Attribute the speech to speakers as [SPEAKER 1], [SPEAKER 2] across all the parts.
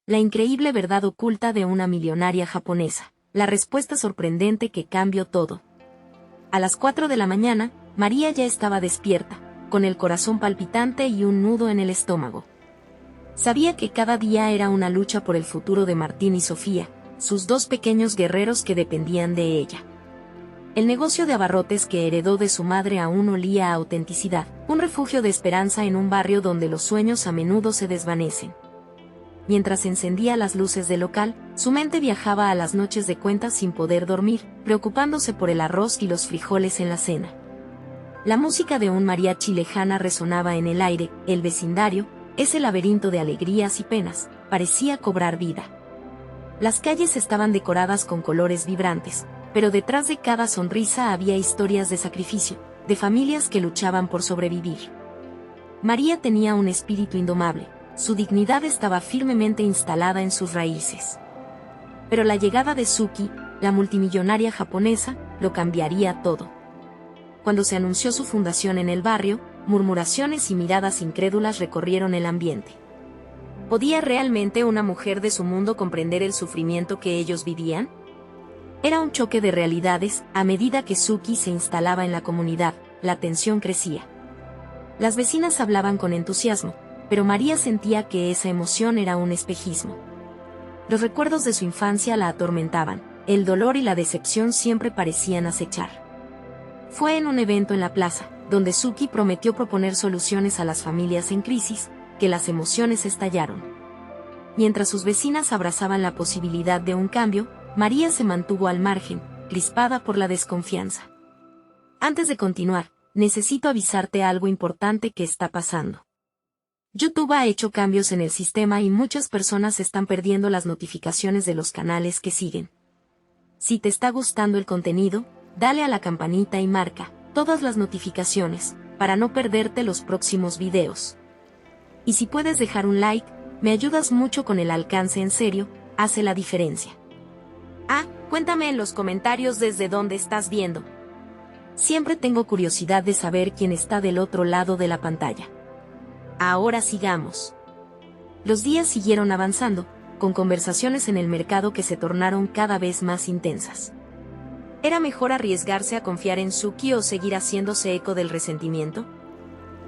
[SPEAKER 1] La increíble verdad oculta de una millonaria japonesa. La respuesta sorprendente que cambió todo. A las 4 de la mañana, María ya estaba despierta, con el corazón palpitante y un nudo en el estómago. Sabía que cada día era una lucha por el futuro de Martín y Sofía, sus dos pequeños guerreros que dependían de ella. El negocio de abarrotes que heredó de su madre aún olía a autenticidad, un refugio de esperanza en un barrio donde los sueños a menudo se desvanecen. Mientras encendía las luces del local, su mente viajaba a las noches de cuentas sin poder dormir, preocupándose por el arroz y los frijoles en la cena. La música de un mariachi lejana resonaba en el aire, el vecindario, ese laberinto de alegrías y penas, parecía cobrar vida. Las calles estaban decoradas con colores vibrantes, pero detrás de cada sonrisa había historias de sacrificio, de familias que luchaban por sobrevivir. María tenía un espíritu indomable. Su dignidad estaba firmemente instalada en sus raíces. Pero la llegada de Suki, la multimillonaria japonesa, lo cambiaría todo. Cuando se anunció su fundación en el barrio, murmuraciones y miradas incrédulas recorrieron el ambiente. ¿Podía realmente una mujer de su mundo comprender el sufrimiento que ellos vivían? Era un choque de realidades. A medida que Suki se instalaba en la comunidad, la tensión crecía. Las vecinas hablaban con entusiasmo, pero María sentía que esa emoción era un espejismo. Los recuerdos de su infancia la atormentaban, el dolor y la decepción siempre parecían acechar. Fue en un evento en la plaza, donde Suki prometió proponer soluciones a las familias en crisis, que las emociones estallaron. Mientras sus vecinas abrazaban la posibilidad de un cambio, María se mantuvo al margen, crispada por la desconfianza. Antes de continuar, necesito avisarte algo importante que está pasando. YouTube ha hecho cambios en el sistema y muchas personas están perdiendo las notificaciones de los canales que siguen. Si te está gustando el contenido, dale a la campanita y marca todas las notificaciones, para no perderte los próximos videos. Y si puedes dejar un like, me ayudas mucho con el alcance. En serio, hace la diferencia. Cuéntame en los comentarios desde dónde estás viendo. Siempre tengo curiosidad de saber quién está del otro lado de la pantalla. Ahora sigamos. Los días siguieron avanzando, con conversaciones en el mercado que se tornaron cada vez más intensas. ¿Era mejor arriesgarse a confiar en Suki o seguir haciéndose eco del resentimiento?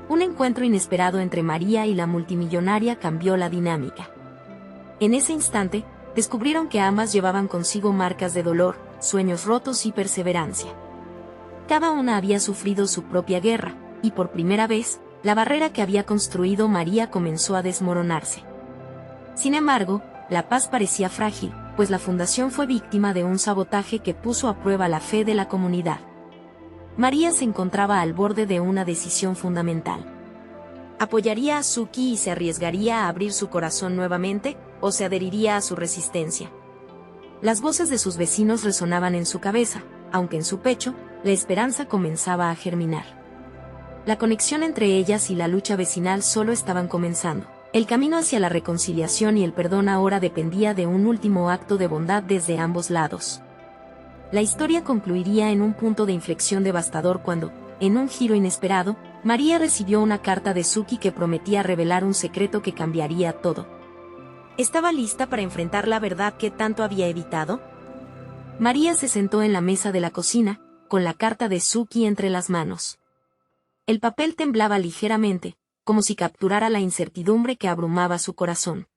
[SPEAKER 1] Un encuentro inesperado entre María y la multimillonaria cambió la dinámica. En ese instante, descubrieron que ambas llevaban consigo marcas de dolor, sueños rotos y perseverancia. Cada una había sufrido su propia guerra, y por primera vez, la barrera que había construido María comenzó a desmoronarse. Sin embargo, la paz parecía frágil, pues la fundación fue víctima de un sabotaje que puso a prueba la fe de la comunidad. María se encontraba al borde de una decisión fundamental. ¿Apoyaría a Suki y se arriesgaría a abrir su corazón nuevamente, o se adheriría a su resistencia? Las voces de sus vecinos resonaban en su cabeza, aunque en su pecho, la esperanza comenzaba a germinar. La conexión entre ellas y la lucha vecinal solo estaban comenzando. El camino hacia la reconciliación y el perdón ahora dependía de un último acto de bondad desde ambos lados. La historia concluiría en un punto de inflexión devastador cuando, en un giro inesperado, María recibió una carta de Suki que prometía revelar un secreto que cambiaría todo. ¿Estaba lista para enfrentar la verdad que tanto había evitado? María se sentó en la mesa de la cocina, con la carta de Suki entre las manos. El papel temblaba ligeramente, como si capturara la incertidumbre que abrumaba su corazón.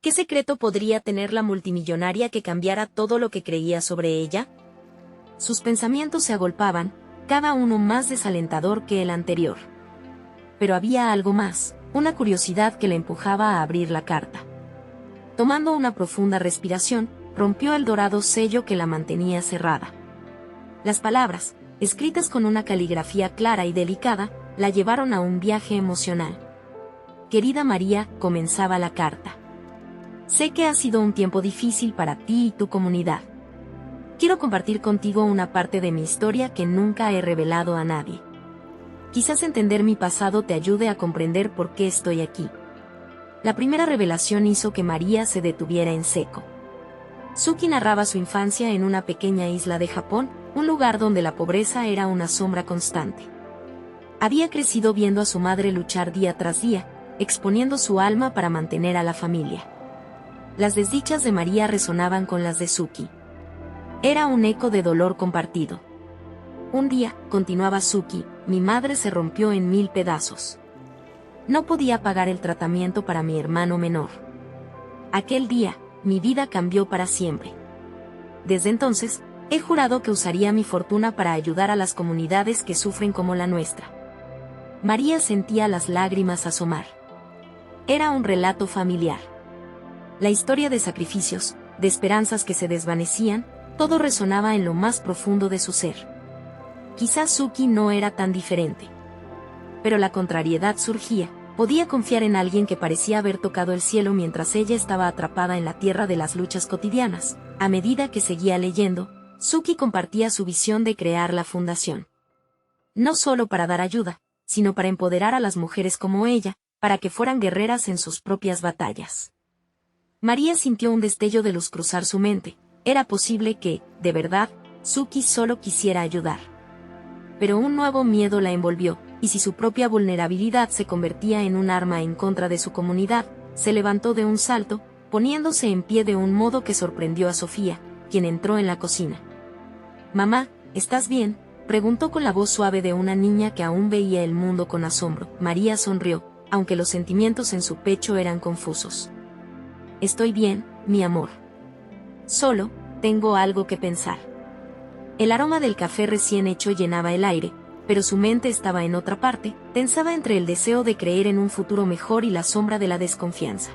[SPEAKER 1] ¿Qué secreto podría tener la multimillonaria que cambiara todo lo que creía sobre ella? Sus pensamientos se agolpaban, cada uno más desalentador que el anterior. Pero había algo más, una curiosidad que le empujaba a abrir la carta. Tomando una profunda respiración, rompió el dorado sello que la mantenía cerrada. Las palabras, escritas con una caligrafía clara y delicada, la llevaron a un viaje emocional. Querida María, comenzaba la carta. Sé que ha sido un tiempo difícil para ti y tu comunidad. Quiero compartir contigo una parte de mi historia que nunca he revelado a nadie. Quizás entender mi pasado te ayude a comprender por qué estoy aquí. La primera revelación hizo que María se detuviera en seco. Suki narraba su infancia en una pequeña isla de Japón, un lugar donde la pobreza era una sombra constante. Había crecido viendo a su madre luchar día tras día, exponiendo su alma para mantener a la familia. Las desdichas de María resonaban con las de Suki. Era un eco de dolor compartido. Un día, continuaba Suki, mi madre se rompió en 1000 pedazos. No podía pagar el tratamiento para mi hermano menor. Aquel día, mi vida cambió para siempre. Desde entonces, he jurado que usaría mi fortuna para ayudar a las comunidades que sufren como la nuestra. María sentía las lágrimas asomar. Era un relato familiar. La historia de sacrificios, de esperanzas que se desvanecían, todo resonaba en lo más profundo de su ser. Quizás Suki no era tan diferente. Pero la contrariedad surgía. Podía confiar en alguien que parecía haber tocado el cielo mientras ella estaba atrapada en la tierra de las luchas cotidianas. A medida que seguía leyendo, Suki compartía su visión de crear la fundación. No solo para dar ayuda, sino para empoderar a las mujeres como ella, para que fueran guerreras en sus propias batallas. María sintió un destello de luz cruzar su mente. Era posible que, de verdad, Suki solo quisiera ayudar. Pero un nuevo miedo la envolvió, y si su propia vulnerabilidad se convertía en un arma en contra de su comunidad, se levantó de un salto, poniéndose en pie de un modo que sorprendió a Sofía, quien entró en la cocina. «Mamá, ¿estás bien?», preguntó con la voz suave de una niña que aún veía el mundo con asombro. María sonrió, aunque los sentimientos en su pecho eran confusos. «Estoy bien, mi amor. Solo, tengo algo que pensar». El aroma del café recién hecho llenaba el aire, pero su mente estaba en otra parte, tensaba entre el deseo de creer en un futuro mejor y la sombra de la desconfianza.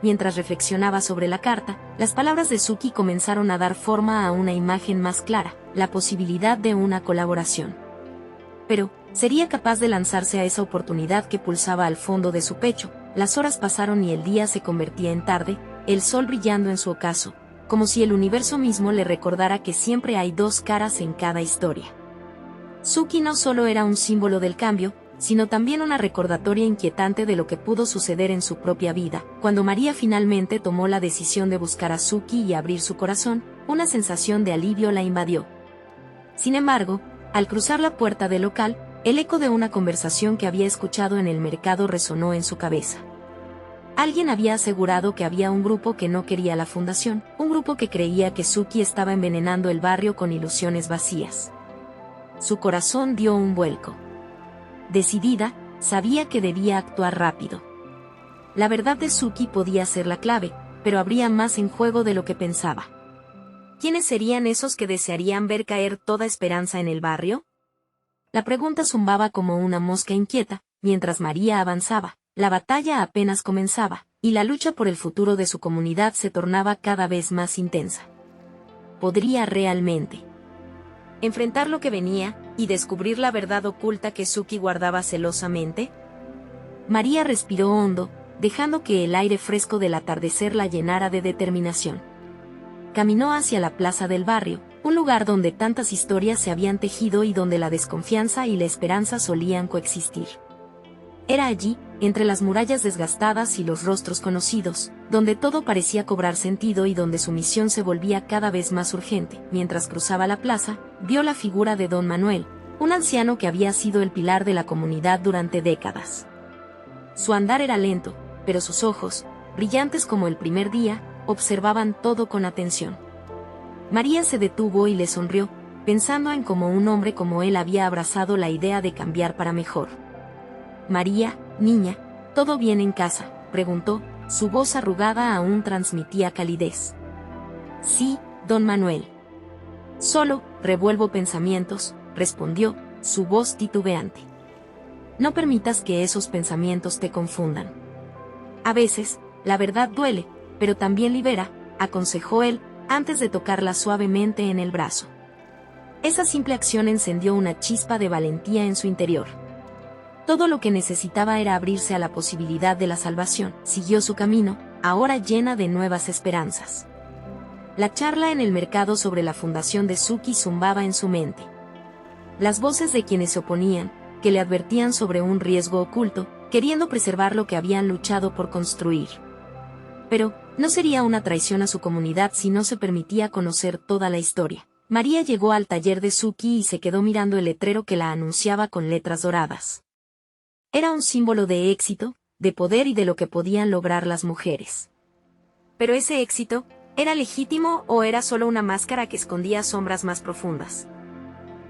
[SPEAKER 1] Mientras reflexionaba sobre la carta, las palabras de Suki comenzaron a dar forma a una imagen más clara, la posibilidad de una colaboración. Pero, ¿sería capaz de lanzarse a esa oportunidad que pulsaba al fondo de su pecho? Las horas pasaron y el día se convertía en tarde, el sol brillando en su ocaso, como si el universo mismo le recordara que siempre hay dos caras en cada historia. Suki no solo era un símbolo del cambio, sino también una recordatoria inquietante de lo que pudo suceder en su propia vida. Cuando María finalmente tomó la decisión de buscar a Suki y abrir su corazón, una sensación de alivio la invadió. Sin embargo, al cruzar la puerta del local, el eco de una conversación que había escuchado en el mercado resonó en su cabeza. Alguien había asegurado que había un grupo que no quería la fundación, un grupo que creía que Suki estaba envenenando el barrio con ilusiones vacías. Su corazón dio un vuelco. Decidida, sabía que debía actuar rápido. La verdad de Suki podía ser la clave, pero habría más en juego de lo que pensaba. ¿Quiénes serían esos que desearían ver caer toda esperanza en el barrio? La pregunta zumbaba como una mosca inquieta, mientras María avanzaba. La batalla apenas comenzaba, y la lucha por el futuro de su comunidad se tornaba cada vez más intensa. ¿Podría realmente enfrentar lo que venía, y descubrir la verdad oculta que Suki guardaba celosamente? María respiró hondo, dejando que el aire fresco del atardecer la llenara de determinación. Caminó hacia la plaza del barrio, un lugar donde tantas historias se habían tejido y donde la desconfianza y la esperanza solían coexistir. Era allí, entre las murallas desgastadas y los rostros conocidos, donde todo parecía cobrar sentido y donde su misión se volvía cada vez más urgente. Mientras cruzaba la plaza, vio la figura de Don Manuel, un anciano que había sido el pilar de la comunidad durante décadas. Su andar era lento, pero sus ojos, brillantes como el primer día, observaban todo con atención. María se detuvo y le sonrió, pensando en cómo un hombre como él había abrazado la idea de cambiar para mejor. «María, niña, ¿todo bien en casa?», preguntó, su voz arrugada aún transmitía calidez. «Sí, don Manuel. Solo, revuelvo pensamientos», respondió, su voz titubeante. «No permitas que esos pensamientos te confundan. A veces, la verdad duele, pero también libera», aconsejó él, antes de tocarla suavemente en el brazo. Esa simple acción encendió una chispa de valentía en su interior. Todo lo que necesitaba era abrirse a la posibilidad de la salvación. Siguió su camino, ahora llena de nuevas esperanzas. La charla en el mercado sobre la fundación de Suki zumbaba en su mente. Las voces de quienes se oponían, que le advertían sobre un riesgo oculto, queriendo preservar lo que habían luchado por construir. Pero, no sería una traición a su comunidad si no se permitía conocer toda la historia. María llegó al taller de Suki y se quedó mirando el letrero que la anunciaba con letras doradas. Era un símbolo de éxito, de poder y de lo que podían lograr las mujeres. Pero ese éxito, ¿era legítimo o era solo una máscara que escondía sombras más profundas?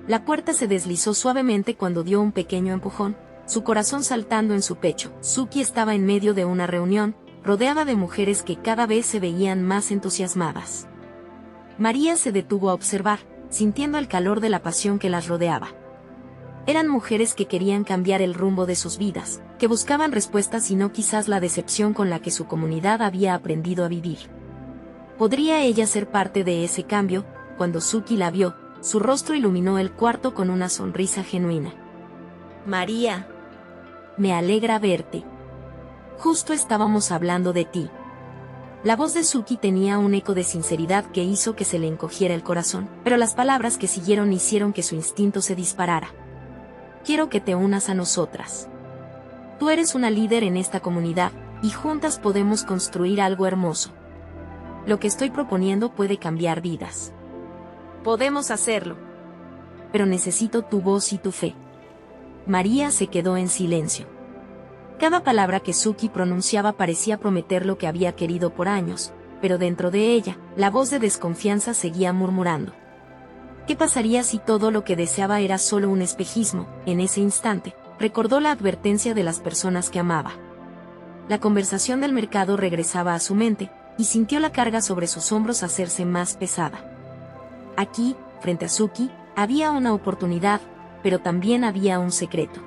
[SPEAKER 1] La puerta se deslizó suavemente cuando dio un pequeño empujón, su corazón saltando en su pecho. Suki estaba en medio de una reunión, rodeada de mujeres que cada vez se veían más entusiasmadas. María se detuvo a observar, sintiendo el calor de la pasión que las rodeaba. Eran mujeres que querían cambiar el rumbo de sus vidas, que buscaban respuestas y no quizás la decepción con la que su comunidad había aprendido a vivir. ¿Podría ella ser parte de ese cambio? Cuando Suki la vio, su rostro iluminó el cuarto con una sonrisa genuina.
[SPEAKER 2] María.
[SPEAKER 1] Me alegra verte. Justo estábamos hablando de ti. La voz de Suki tenía un eco de sinceridad que hizo que se le encogiera el corazón, pero las palabras que siguieron hicieron que su instinto se disparara. Quiero que te unas a nosotras. Tú eres una líder en esta comunidad, y juntas podemos construir algo hermoso. Lo que estoy proponiendo puede cambiar vidas.
[SPEAKER 2] Podemos hacerlo.
[SPEAKER 1] Pero necesito tu voz y tu fe. María se quedó en silencio. Cada palabra que Suki pronunciaba parecía prometer lo que había querido por años, pero dentro de ella, la voz de desconfianza seguía murmurando. ¿Qué pasaría si todo lo que deseaba era solo un espejismo? En ese instante, recordó la advertencia de las personas que amaba. La conversación del mercado regresaba a su mente, y sintió la carga sobre sus hombros hacerse más pesada. Aquí, frente a Suki, había una oportunidad, pero también había un secreto.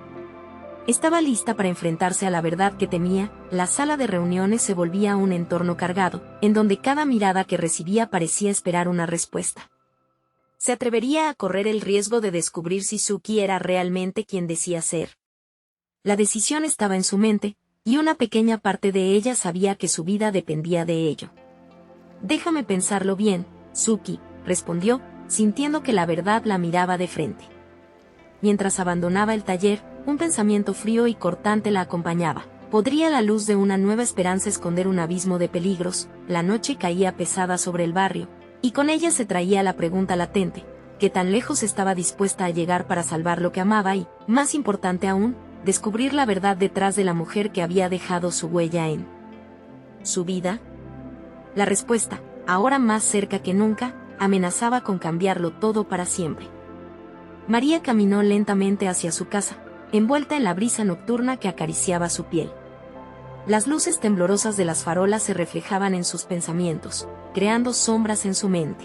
[SPEAKER 1] Estaba lista para enfrentarse a la verdad que temía. La sala de reuniones se volvía un entorno cargado, en donde cada mirada que recibía parecía esperar una respuesta. ¿Se atrevería a correr el riesgo de descubrir si Suki era realmente quien decía ser? La decisión estaba en su mente, y una pequeña parte de ella sabía que su vida dependía de ello. Déjame pensarlo bien, Suki, respondió, sintiendo que la verdad la miraba de frente. Mientras abandonaba el taller, un pensamiento frío y cortante la acompañaba. ¿Podría la luz de una nueva esperanza esconder un abismo de peligros? La noche caía pesada sobre el barrio, y con ella se traía la pregunta latente, ¿qué tan lejos estaba dispuesta a llegar para salvar lo que amaba y, más importante aún, descubrir la verdad detrás de la mujer que había dejado su huella en su vida? La respuesta, ahora más cerca que nunca, amenazaba con cambiarlo todo para siempre. María caminó lentamente hacia su casa, envuelta en la brisa nocturna que acariciaba su piel. Las luces temblorosas de las farolas se reflejaban en sus pensamientos, creando sombras en su mente.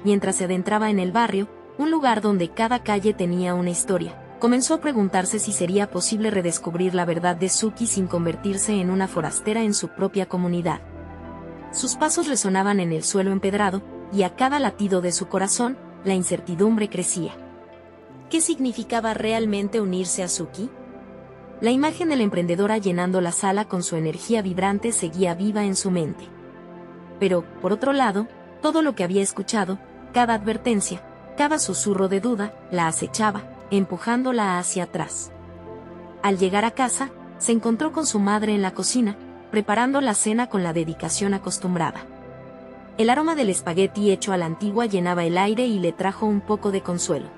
[SPEAKER 1] Mientras se adentraba en el barrio, un lugar donde cada calle tenía una historia, comenzó a preguntarse si sería posible redescubrir la verdad de Suki sin convertirse en una forastera en su propia comunidad. Sus pasos resonaban en el suelo empedrado, y a cada latido de su corazón, la incertidumbre crecía.
[SPEAKER 2] ¿Qué significaba realmente unirse a Suki?
[SPEAKER 1] La imagen de la emprendedora llenando la sala con su energía vibrante seguía viva en su mente. Pero, por otro lado, todo lo que había escuchado, cada advertencia, cada susurro de duda, la acechaba, empujándola hacia atrás. Al llegar a casa, se encontró con su madre en la cocina, preparando la cena con la dedicación acostumbrada. El aroma del espagueti hecho a la antigua llenaba el aire y le trajo un poco de consuelo.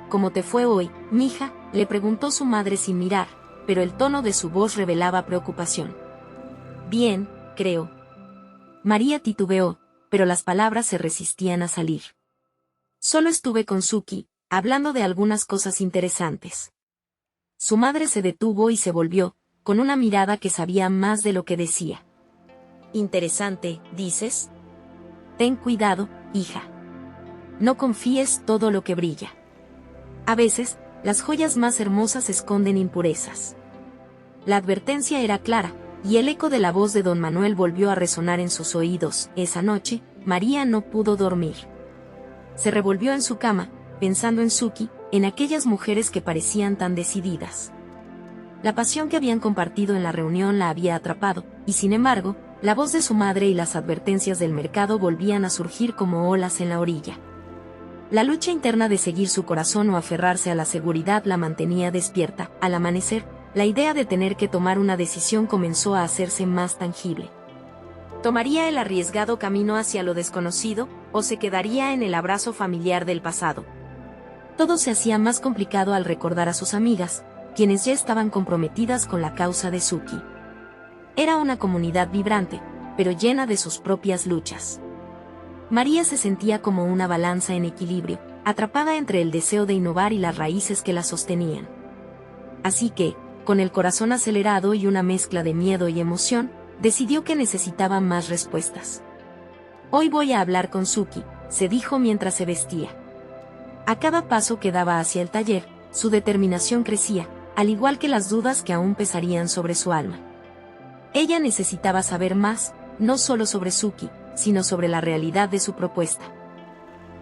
[SPEAKER 1] ¿Cómo te fue hoy, mija?, le preguntó su madre sin mirar, pero el tono de su voz revelaba preocupación.
[SPEAKER 2] Bien, creo.
[SPEAKER 1] María titubeó, pero las palabras se resistían a salir. Solo estuve con Suki, hablando de algunas cosas interesantes. Su madre se detuvo y se volvió, con una mirada que sabía más de lo que decía.
[SPEAKER 2] Interesante, ¿dices?
[SPEAKER 1] Ten cuidado, hija. No confíes todo lo que brilla. A veces, las joyas más hermosas esconden impurezas. La advertencia era clara, y el eco de la voz de don Manuel volvió a resonar en sus oídos. Esa noche, María no pudo dormir. Se revolvió en su cama, pensando en Suki, en aquellas mujeres que parecían tan decididas. La pasión que habían compartido en la reunión la había atrapado, y sin embargo, la voz de su madre y las advertencias del mercado volvían a surgir como olas en la orilla. La lucha interna de seguir su corazón o aferrarse a la seguridad la mantenía despierta. Al amanecer, la idea de tener que tomar una decisión comenzó a hacerse más tangible.
[SPEAKER 2] ¿Tomaría el arriesgado camino hacia lo desconocido, o se quedaría en el abrazo familiar del pasado?
[SPEAKER 1] Todo se hacía más complicado al recordar a sus amigas, quienes ya estaban comprometidas con la causa de Suki. Era una comunidad vibrante, pero llena de sus propias luchas. María se sentía como una balanza en equilibrio, atrapada entre el deseo de innovar y las raíces que la sostenían. Así que, con el corazón acelerado y una mezcla de miedo y emoción, decidió que necesitaba más respuestas. Hoy voy a hablar con Suki, se dijo mientras se vestía. A cada paso que daba hacia el taller, su determinación crecía, al igual que las dudas que aún pesarían sobre su alma. Ella necesitaba saber más, no solo sobre Suki, sino sobre la realidad de su propuesta.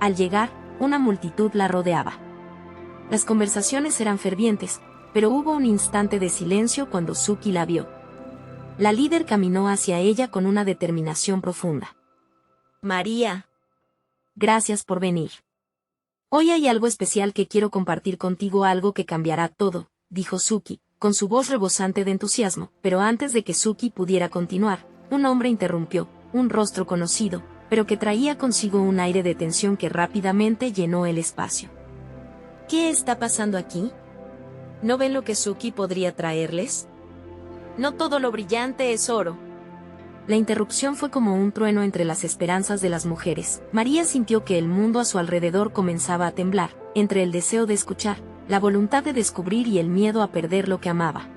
[SPEAKER 1] Al llegar, una multitud la rodeaba. Las conversaciones eran fervientes, pero hubo un instante de silencio cuando Suki la vio. La líder caminó hacia ella con una determinación profunda.
[SPEAKER 2] María.
[SPEAKER 1] Gracias por venir. Hoy hay algo especial que quiero compartir contigo, algo que cambiará todo, dijo Suki, con su voz rebosante de entusiasmo, pero antes de que Suki pudiera continuar, un hombre interrumpió, un rostro conocido, pero que traía consigo un aire de tensión que rápidamente llenó el espacio.
[SPEAKER 2] ¿Qué está pasando aquí? ¿No ven lo que Suki podría traerles? No todo lo brillante es oro.
[SPEAKER 1] La interrupción fue como un trueno entre las esperanzas de las mujeres. María sintió que el mundo a su alrededor comenzaba a temblar, entre el deseo de escuchar, la voluntad de descubrir y el miedo a perder lo que amaba.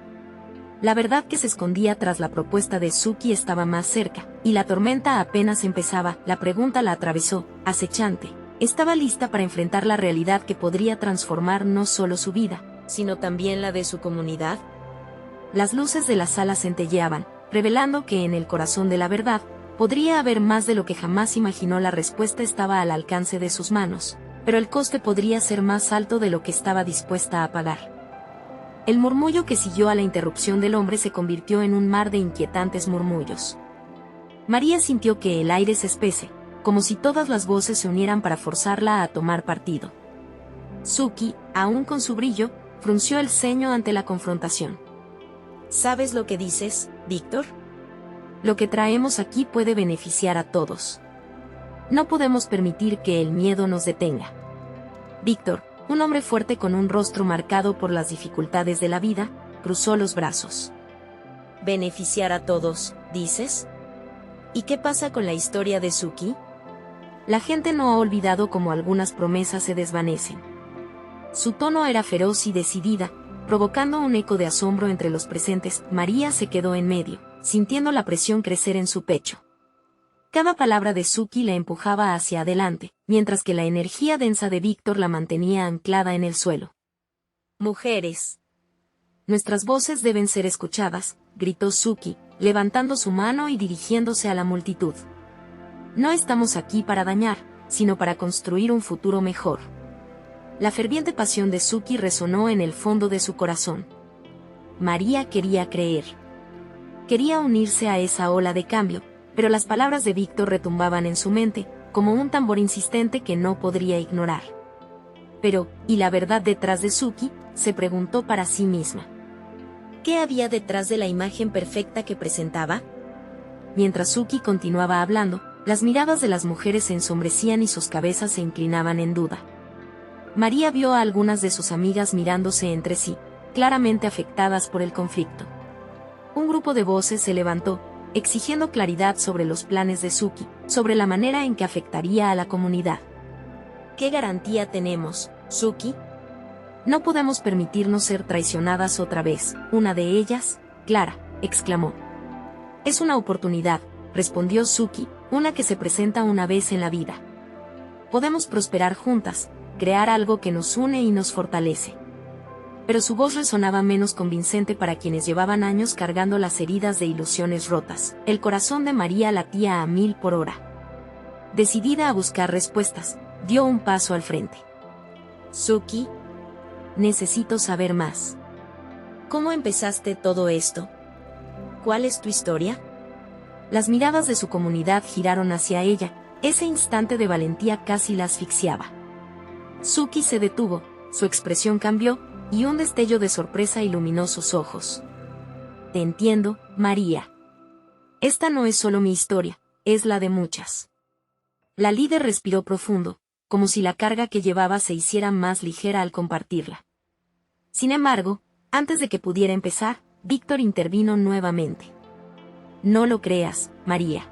[SPEAKER 1] La verdad que se escondía tras la propuesta de Suki estaba más cerca, y la tormenta apenas empezaba. La pregunta la atravesó, acechante. Estaba lista para enfrentar la realidad que podría transformar no solo su vida,
[SPEAKER 2] sino también la de su comunidad.
[SPEAKER 1] Las luces de la sala centelleaban, revelando que en el corazón de la verdad, podría haber más de lo que jamás imaginó. La respuesta estaba al alcance de sus manos, pero el coste podría ser más alto de lo que estaba dispuesta a pagar. El murmullo que siguió a la interrupción del hombre se convirtió en un mar de inquietantes murmullos. María sintió que el aire se espese, como si todas las voces se unieran para forzarla a tomar partido. Suki, aún con su brillo, frunció el ceño ante la confrontación.
[SPEAKER 2] ¿Sabes lo que dices, Víctor?
[SPEAKER 1] Lo que traemos aquí puede beneficiar a todos. No podemos permitir que el miedo nos detenga. Víctor, un hombre fuerte con un rostro marcado por las dificultades de la vida, cruzó los brazos.
[SPEAKER 2] ¿Beneficiar a todos, dices? ¿Y qué pasa con la historia de Suki?
[SPEAKER 1] La gente no ha olvidado cómo algunas promesas se desvanecen. Su tono era feroz y decidida, provocando un eco de asombro entre los presentes. María se quedó en medio, sintiendo la presión crecer en su pecho. Cada palabra de Suki la empujaba hacia adelante, mientras que la energía densa de Víctor la mantenía anclada en el suelo.
[SPEAKER 2] Mujeres.
[SPEAKER 1] Nuestras voces deben ser escuchadas, gritó Suki, levantando su mano y dirigiéndose a la multitud. No estamos aquí para dañar, sino para construir un futuro mejor. La ferviente pasión de Suki resonó en el fondo de su corazón. María quería creer. Quería unirse a esa ola de cambio, pero las palabras de Víctor retumbaban en su mente, como un tambor insistente que no podría ignorar. Pero, ¿y la verdad detrás de Suki?, se preguntó para sí misma.
[SPEAKER 2] ¿Qué había detrás de la imagen perfecta que presentaba?
[SPEAKER 1] Mientras Suki continuaba hablando, las miradas de las mujeres se ensombrecían y sus cabezas se inclinaban en duda. María vio a algunas de sus amigas mirándose entre sí, claramente afectadas por el conflicto. Un grupo de voces se levantó, exigiendo claridad sobre los planes de Suki, sobre la manera en que afectaría a la comunidad.
[SPEAKER 2] ¿Qué garantía tenemos, Suki?
[SPEAKER 1] No podemos permitirnos ser traicionadas otra vez. Una de ellas, Clara, exclamó. Es una oportunidad, respondió Suki, una que se presenta una vez en la vida. Podemos prosperar juntas, crear algo que nos une y nos fortalece. Pero su voz resonaba menos convincente para quienes llevaban años cargando las heridas de ilusiones rotas. El corazón de María latía a 1000 por hora. Decidida a buscar respuestas, dio un paso al frente.
[SPEAKER 2] Suki,
[SPEAKER 1] necesito saber más.
[SPEAKER 2] ¿Cómo empezaste todo esto? ¿Cuál es tu historia?
[SPEAKER 1] Las miradas de su comunidad giraron hacia ella, ese instante de valentía casi la asfixiaba. Suki se detuvo, su expresión cambió, y un destello de sorpresa iluminó sus ojos. Te entiendo, María. Esta no es solo mi historia, es la de muchas. La líder respiró profundo, como si la carga que llevaba se hiciera más ligera al compartirla. Sin embargo, antes de que pudiera empezar, Víctor intervino nuevamente. No lo creas, María.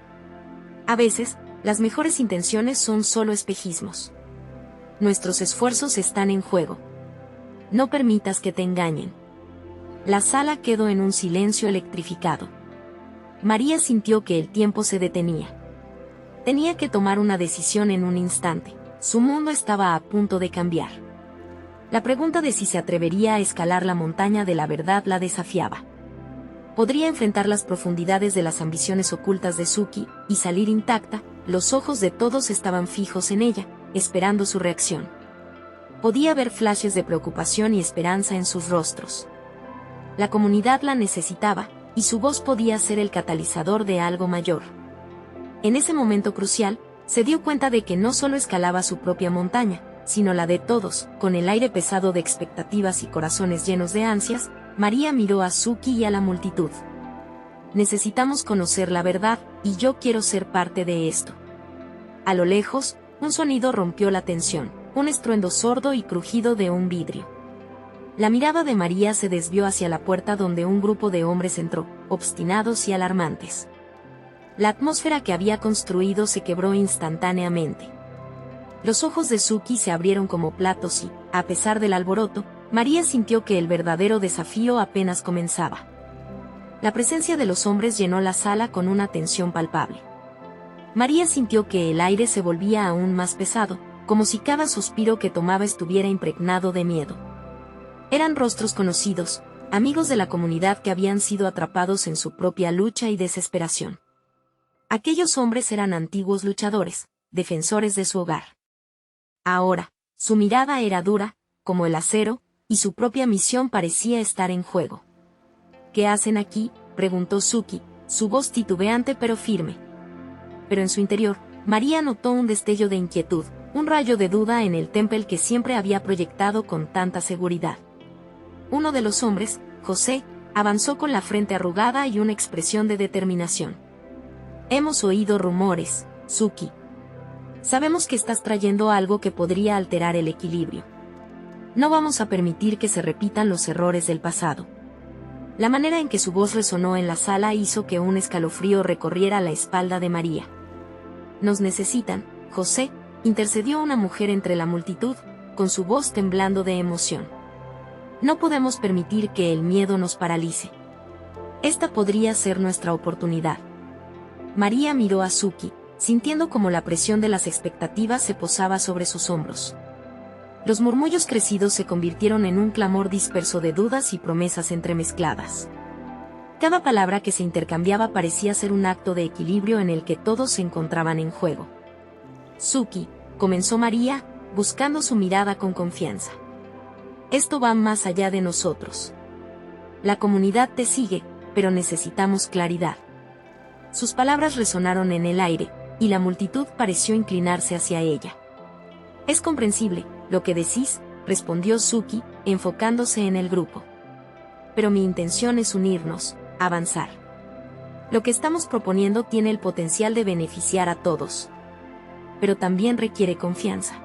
[SPEAKER 1] A veces, las mejores intenciones son solo espejismos. Nuestros esfuerzos están en juego. No permitas que te engañen. La sala quedó en un silencio electrificado. María sintió que el tiempo se detenía. Tenía que tomar una decisión en un instante. Su mundo estaba a punto de cambiar. La pregunta de si se atrevería a escalar la montaña de la verdad la desafiaba. Podría enfrentar las profundidades de las ambiciones ocultas de Suki y salir intacta. Los ojos de todos estaban fijos en ella, esperando su reacción. Podía ver flashes de preocupación y esperanza en sus rostros. La comunidad la necesitaba, y su voz podía ser el catalizador de algo mayor. En ese momento crucial, se dio cuenta de que no solo escalaba su propia montaña, sino la de todos. Con el aire pesado de expectativas y corazones llenos de ansias, María miró a Suki y a la multitud. Necesitamos conocer la verdad, y yo quiero ser parte de esto. A lo lejos, un sonido rompió la tensión, un estruendo sordo y crujido de un vidrio. La mirada de María se desvió hacia la puerta donde un grupo de hombres entró, obstinados y alarmantes. La atmósfera que había construido se quebró instantáneamente. Los ojos de Suki se abrieron como platos y, a pesar del alboroto, María sintió que el verdadero desafío apenas comenzaba. La presencia de los hombres llenó la sala con una tensión palpable. María sintió que el aire se volvía aún más pesado, como si cada suspiro que tomaba estuviera impregnado de miedo. Eran rostros conocidos, amigos de la comunidad que habían sido atrapados en su propia lucha y desesperación. Aquellos hombres eran antiguos luchadores, defensores de su hogar. Ahora, su mirada era dura, como el acero, y su propia misión parecía estar en juego. ¿Qué hacen aquí?, preguntó Suki, su voz titubeante pero firme. Pero en su interior, María notó un destello de inquietud, un rayo de duda en el temple que siempre había proyectado con tanta seguridad. Uno de los hombres, José, avanzó con la frente arrugada y una expresión de determinación. Hemos oído rumores, Suki. Sabemos que estás trayendo algo que podría alterar el equilibrio. No vamos a permitir que se repitan los errores del pasado. La manera en que su voz resonó en la sala hizo que un escalofrío recorriera la espalda de María. Nos necesitan, José, intercedió una mujer entre la multitud, con su voz temblando de emoción. No podemos permitir que el miedo nos paralice. Esta podría ser nuestra oportunidad. María miró a Suki, sintiendo como la presión de las expectativas se posaba sobre sus hombros. Los murmullos crecidos se convirtieron en un clamor disperso de dudas y promesas entremezcladas. Cada palabra que se intercambiaba parecía ser un acto de equilibrio en el que todos se encontraban en juego. Suki, comenzó María, buscando su mirada con confianza. Esto va más allá de nosotros. La comunidad te sigue, pero necesitamos claridad. Sus palabras resonaron en el aire, y la multitud pareció inclinarse hacia ella. Es comprensible, lo que decís, respondió Suki, enfocándose en el grupo. Pero mi intención es unirnos, avanzar. Lo que estamos proponiendo tiene el potencial de beneficiar a todos. Pero también requiere confianza.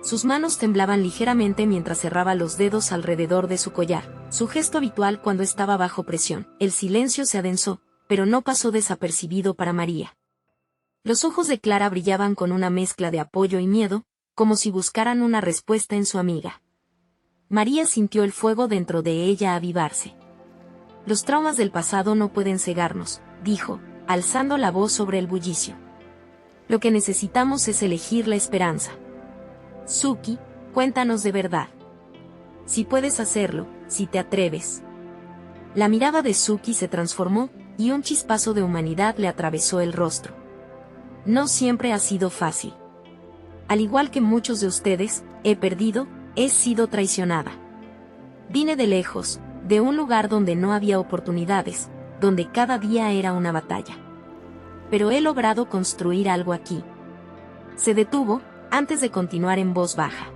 [SPEAKER 1] Sus manos temblaban ligeramente mientras cerraba los dedos alrededor de su collar, su gesto habitual cuando estaba bajo presión. El silencio se adensó, pero no pasó desapercibido para María. Los ojos de Clara brillaban con una mezcla de apoyo y miedo, como si buscaran una respuesta en su amiga. María sintió el fuego dentro de ella avivarse. Los traumas del pasado no pueden cegarnos, dijo, alzando la voz sobre el bullicio. Lo que necesitamos es elegir la esperanza. Suki, cuéntanos de verdad. Si puedes hacerlo, si te atreves. La mirada de Suki se transformó, y un chispazo de humanidad le atravesó el rostro. No siempre ha sido fácil. Al igual que muchos de ustedes, he perdido, he sido traicionada. Vine de lejos, de un lugar donde no había oportunidades, donde cada día era una batalla. Pero he logrado construir algo aquí. Se detuvo, antes de continuar en voz baja.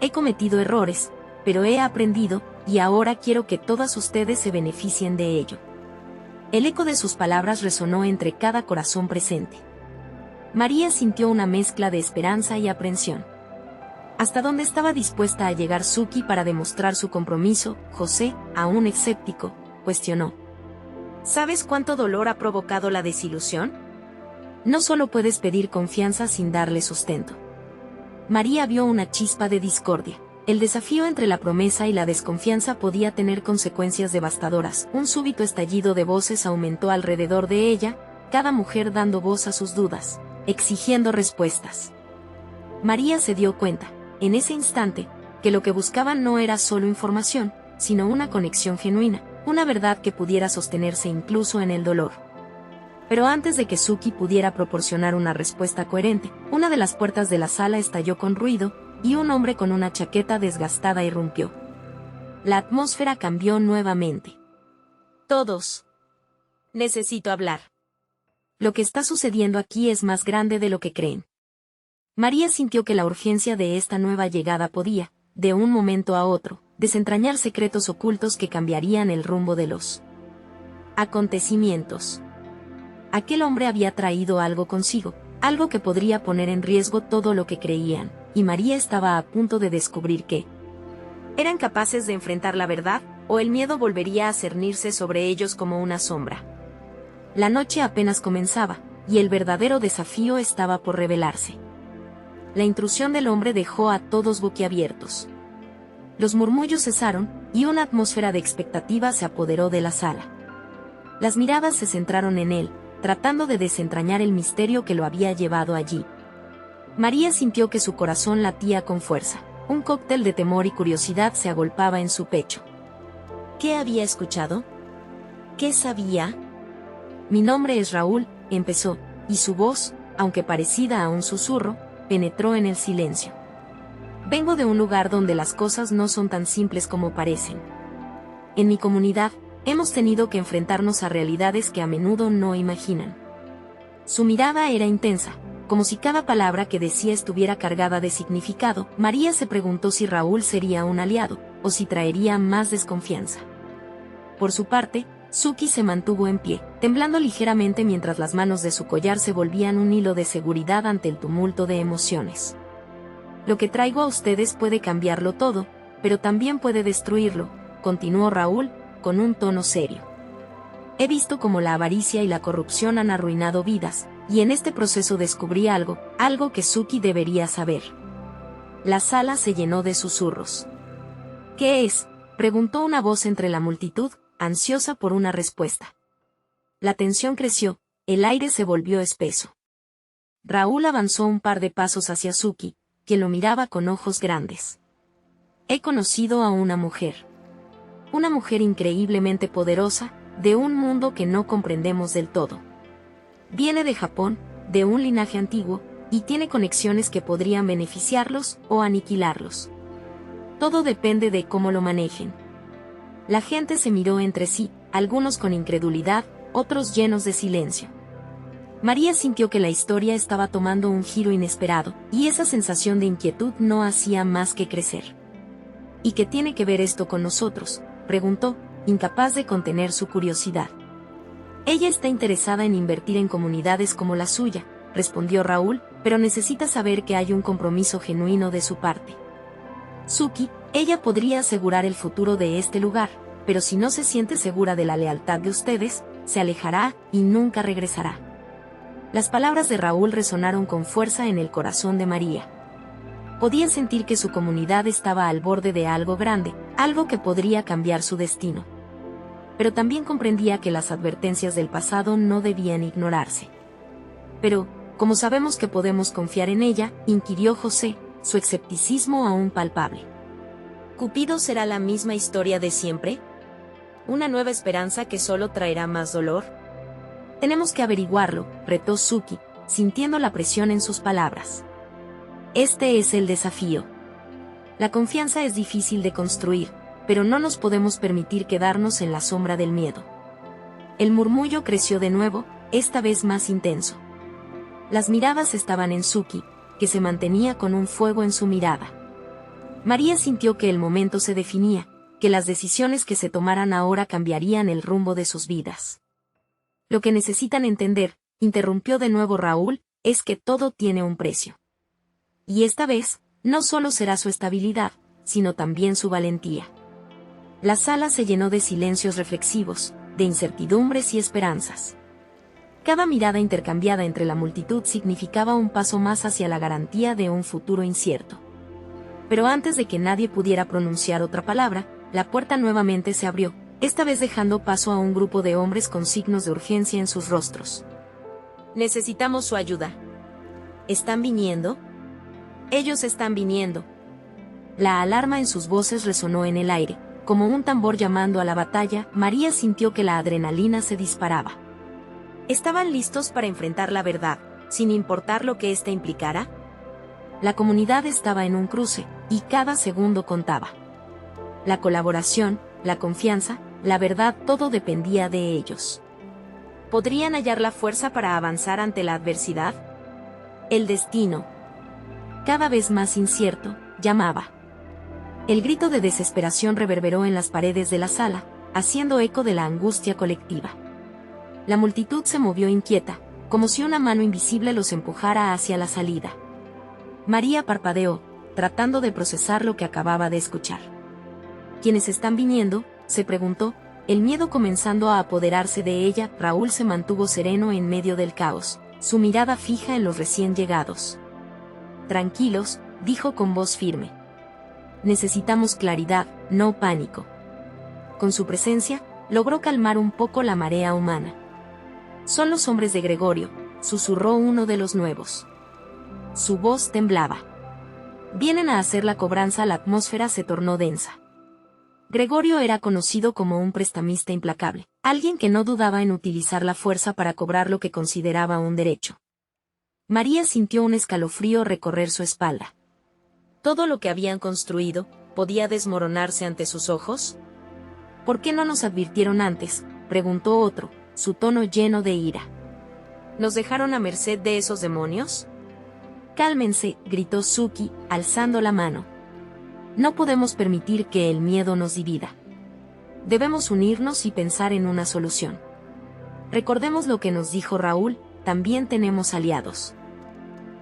[SPEAKER 1] He cometido errores, pero he aprendido, y ahora quiero que todas ustedes se beneficien de ello. El eco de sus palabras resonó entre cada corazón presente. María sintió una mezcla de esperanza y aprensión. ¿Hasta dónde estaba dispuesta a llegar Suki para demostrar su compromiso? José, aún escéptico, cuestionó. ¿Sabes cuánto dolor ha provocado la desilusión? No solo puedes pedir confianza sin darle sustento. María vio una chispa de discordia. El desafío entre la promesa y la desconfianza podía tener consecuencias devastadoras. Un súbito estallido de voces aumentó alrededor de ella, cada mujer dando voz a sus dudas, exigiendo respuestas. María se dio cuenta, en ese instante, que lo que buscaban no era solo información, sino una conexión genuina, una verdad que pudiera sostenerse incluso en el dolor. Pero antes de que Suki pudiera proporcionar una respuesta coherente, una de las puertas de la sala estalló con ruido, y un hombre con una chaqueta desgastada irrumpió. La atmósfera cambió nuevamente.
[SPEAKER 2] Todos. Necesito hablar.
[SPEAKER 1] Lo que está sucediendo aquí es más grande de lo que creen. María sintió que la urgencia de esta nueva llegada podía, de un momento a otro, desentrañar secretos ocultos que cambiarían el rumbo de los acontecimientos. Aquel hombre había traído algo consigo, algo que podría poner en riesgo todo lo que creían, y María estaba a punto de descubrir que
[SPEAKER 2] eran capaces de enfrentar la verdad, o el miedo volvería a cernirse sobre ellos como una sombra.
[SPEAKER 1] La noche apenas comenzaba, y el verdadero desafío estaba por revelarse. La intrusión del hombre dejó a todos boquiabiertos. Los murmullos cesaron, y una atmósfera de expectativa se apoderó de la sala. Las miradas se centraron en él, tratando de desentrañar el misterio que lo había llevado allí. María sintió que su corazón latía con fuerza. Un cóctel de temor y curiosidad se agolpaba en su pecho.
[SPEAKER 2] ¿Qué había escuchado? ¿Qué sabía?
[SPEAKER 1] Mi nombre es Raúl, empezó, y su voz, aunque parecida a un susurro, penetró en el silencio. Vengo de un lugar donde las cosas no son tan simples como parecen. En mi comunidad, hemos tenido que enfrentarnos a realidades que a menudo no imaginan. Su mirada era intensa, como si cada palabra que decía estuviera cargada de significado. María se preguntó si Raúl sería un aliado, o si traería más desconfianza. Por su parte, Suki se mantuvo en pie, temblando ligeramente mientras las manos de su collar se volvían un hilo de seguridad ante el tumulto de emociones. Lo que traigo a ustedes puede cambiarlo todo, pero también puede destruirlo, continuó Raúl, con un tono serio. He visto cómo la avaricia y la corrupción han arruinado vidas, y en este proceso descubrí algo que Suki debería saber. La sala se llenó de susurros. ¿Qué es?, preguntó una voz entre la multitud, ansiosa por una respuesta. La tensión creció, el aire se volvió espeso. Raúl avanzó un par de pasos hacia Suki, que lo miraba con ojos grandes. He conocido a una mujer. Una mujer increíblemente poderosa, de un mundo que no comprendemos del todo. Viene de Japón, de un linaje antiguo, y tiene conexiones que podrían beneficiarlos o aniquilarlos. Todo depende de cómo lo manejen. La gente se miró entre sí, algunos con incredulidad, otros llenos de silencio. María sintió que la historia estaba tomando un giro inesperado, y esa sensación de inquietud no hacía más que crecer. ¿Y qué tiene que ver esto con nosotros?, preguntó, incapaz de contener su curiosidad. Ella está interesada en invertir en comunidades como la suya, respondió Raúl, pero necesita saber que hay un compromiso genuino de su parte. Suki, ella podría asegurar el futuro de este lugar, pero si no se siente segura de la lealtad de ustedes, se alejará y nunca regresará. Las palabras de Raúl resonaron con fuerza en el corazón de María. Podía sentir que su comunidad estaba al borde de algo grande, algo que podría cambiar su destino. Pero también comprendía que las advertencias del pasado no debían ignorarse. Pero, ¿cómo sabemos que podemos confiar en ella?, inquirió José, su escepticismo aún palpable.
[SPEAKER 2] ¿Cupido será la misma historia de siempre? ¿Una nueva esperanza que solo traerá más dolor?
[SPEAKER 1] Tenemos que averiguarlo, retó Suki, sintiendo la presión en sus palabras. Este es el desafío. La confianza es difícil de construir, pero no nos podemos permitir quedarnos en la sombra del miedo. El murmullo creció de nuevo, esta vez más intenso. Las miradas estaban en Suki, que se mantenía con un fuego en su mirada. María sintió que el momento se definía, que las decisiones que se tomaran ahora cambiarían el rumbo de sus vidas. Lo que necesitan entender, interrumpió de nuevo Raúl, es que todo tiene un precio. Y esta vez, no solo será su estabilidad, sino también su valentía. La sala se llenó de silencios reflexivos, de incertidumbres y esperanzas. Cada mirada intercambiada entre la multitud significaba un paso más hacia la garantía de un futuro incierto. Pero antes de que nadie pudiera pronunciar otra palabra, la puerta nuevamente se abrió, esta vez dejando paso a un grupo de hombres con signos de urgencia en sus rostros.
[SPEAKER 2] Necesitamos su ayuda. ¿Están viniendo? Ellos están viniendo.
[SPEAKER 1] La alarma en sus voces resonó en el aire, como un tambor llamando a la batalla. María sintió que la adrenalina se disparaba.
[SPEAKER 2] ¿Estaban listos para enfrentar la verdad, sin importar lo que ésta implicara?
[SPEAKER 1] La comunidad estaba en un cruce, y cada segundo contaba. La colaboración, la confianza, la verdad, todo dependía de ellos.
[SPEAKER 2] ¿Podrían hallar la fuerza para avanzar ante la adversidad?
[SPEAKER 1] El destino, cada vez más incierto, llamaba. El grito de desesperación reverberó en las paredes de la sala, haciendo eco de la angustia colectiva. La multitud se movió inquieta, como si una mano invisible los empujara hacia la salida. María parpadeó, tratando de procesar lo que acababa de escuchar. ¿Quiénes están viniendo?, se preguntó, el miedo comenzando a apoderarse de ella. Raúl se mantuvo sereno en medio del caos, su mirada fija en los recién llegados. Tranquilos, dijo con voz firme. Necesitamos claridad, no pánico. Con su presencia, logró calmar un poco la marea humana. Son los hombres de Gregorio, susurró uno de los nuevos. Su voz temblaba. Vienen a hacer la cobranza. La atmósfera se tornó densa. Gregorio era conocido como un prestamista implacable, alguien que no dudaba en utilizar la fuerza para cobrar lo que consideraba un derecho. María sintió un escalofrío recorrer su espalda.
[SPEAKER 2] ¿Todo lo que habían construido podía desmoronarse ante sus ojos?
[SPEAKER 1] ¿Por qué no nos advirtieron antes?, preguntó otro, su tono lleno de ira.
[SPEAKER 2] ¿Nos dejaron a merced de esos demonios?
[SPEAKER 1] Cálmense, gritó Suki, alzando la mano. No podemos permitir que el miedo nos divida. Debemos unirnos y pensar en una solución. Recordemos lo que nos dijo Raúl, también tenemos aliados.